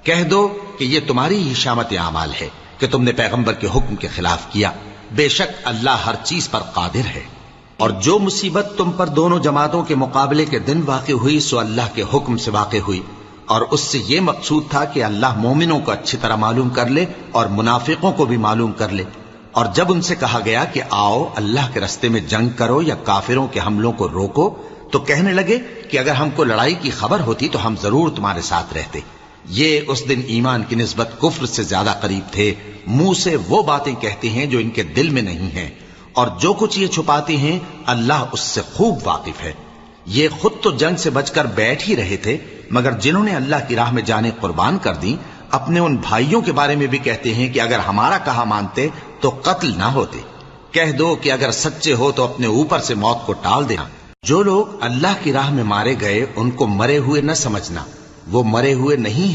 कह दो कि ये तुम्हारी ही शामत आमाल है कि तुमने पैगंबर के हुक्म के खिलाफ किया। बेशक अल्लाह हर चीज पर कादिर है। और जो मुसीबत तुम पर दोनों जमातों के मुकाबले के दिन वाक़ई हुई सो अल्लाह के हुक्म से वाक़ई हुई, और उससे यह मकसूद था कि अल्लाह मोमिनों को अच्छी तरह मालूम कर ले और मुनाफिकों को भी मालूम कर ले। और जब उनसे कहा गया कि आओ अल्लाह के रस्ते में जंग करो या काफिरों के हमलों को रोको, तो कहने लगे कि अगर हमको लड़ाई की खबर होती तो हम जरूर तुम्हारे साथ रहते। ये उस दिन ईमान की निस्बत कुफ्र से ज्यादा करीब थे। मुंह से वो बातें कहते हैं जो इनके दिल में नहीं है, और जो कुछ ये छुपाते हैं अल्लाह उससे खूब वाकिफ है। ये खुद तो जंग से बचकर बैठ ही रहे थे, मगर जिन्होंने अल्लाह की राह में जाने कुर्बान कर दी, अपने उन भाइयों के बारे में भी कहते हैं कि अगर हमारा कहा मानते तो कत्ल ना होते। कह दो कि अगर सच्चे हो तो अपने ऊपर से मौत को टाल देना। जो लोग अल्लाह की राह में मारे गए उनको मरे हुए न समझना, वो मरे हुए नहीं है।